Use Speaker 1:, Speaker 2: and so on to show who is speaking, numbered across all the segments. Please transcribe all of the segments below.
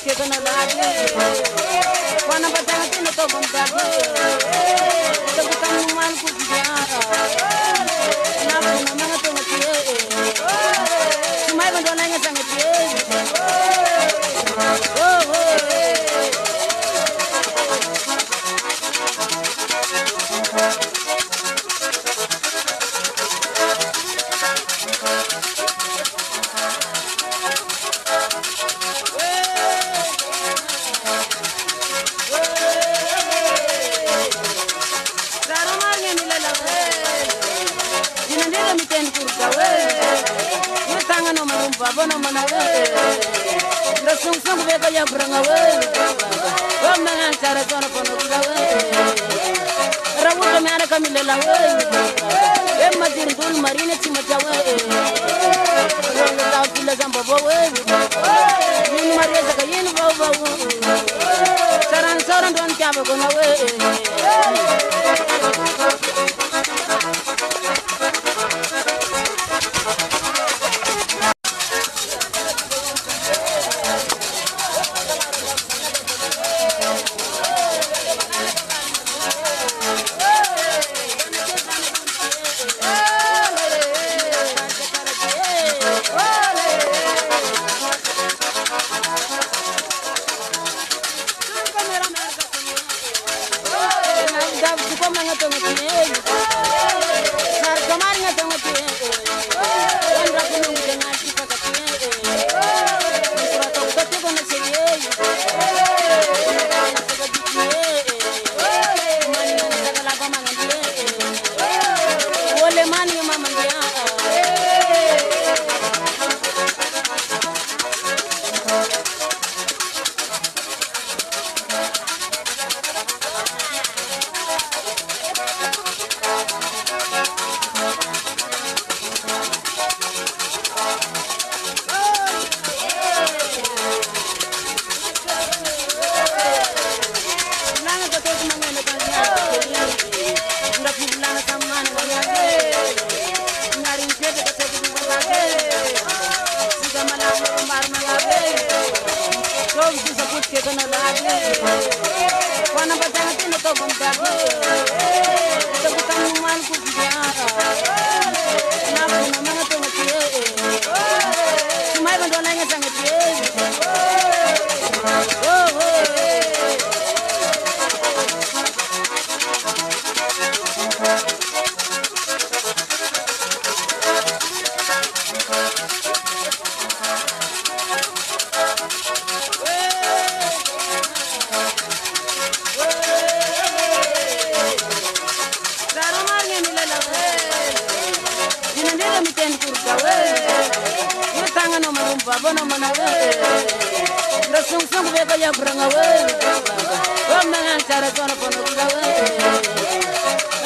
Speaker 1: que con la cuando batalla tiene todo montar te buscan un mal cuchillara na kuna mana to ngatie sumai bandona nya sangatie oh Bono manawe da sung sung be ka ya brangawe wam na chara kono kono gawe rawu ka mara ka milela we em madir dul marine chimatawe rong da tula zamba bowe yin maria ka yin bawa saran saran don kya ba kono we bono manawe da sung sung be ka ya brangawe wam na chara kono kono gawe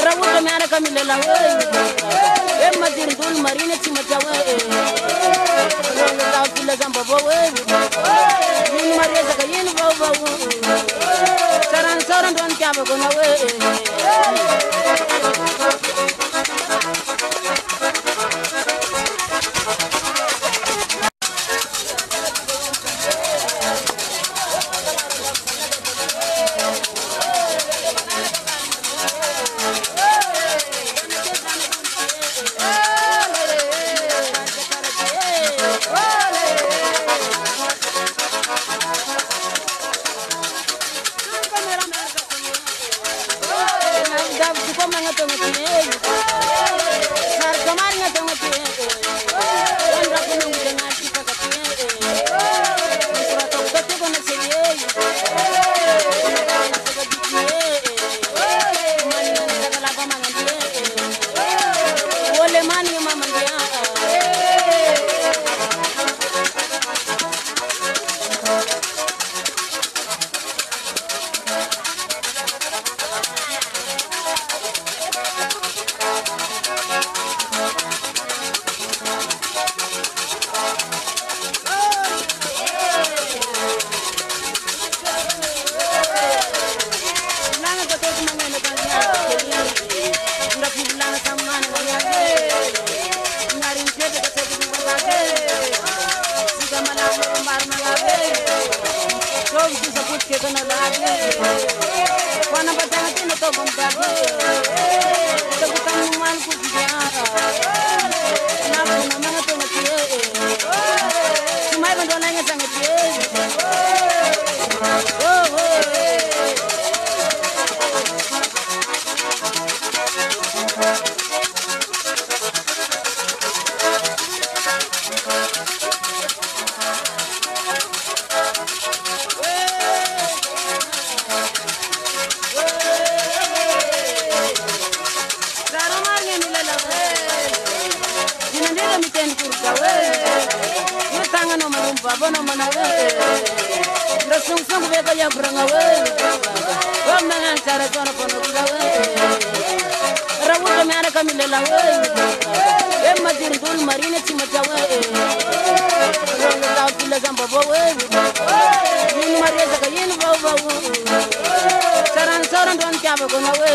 Speaker 1: rawu ka mara ka milela we em madir dul marine chimatawe rong da tula zamba bowe yin maria ka yin bawa saran saran don kya ba kono we sa put ke kana la wana batang tin to bom ta to bukan man ku dia na na mana to ngati sumai ban dona nya sangat oh Bono mana nda sung sung be ka ya branga we wa mana cara kono kono ga we rawu ka mara ka milela we e madir dul marine ci ma jawe rong da tula gamba bo we yin mariya ka yin bo bo saran saran don kya bo kono we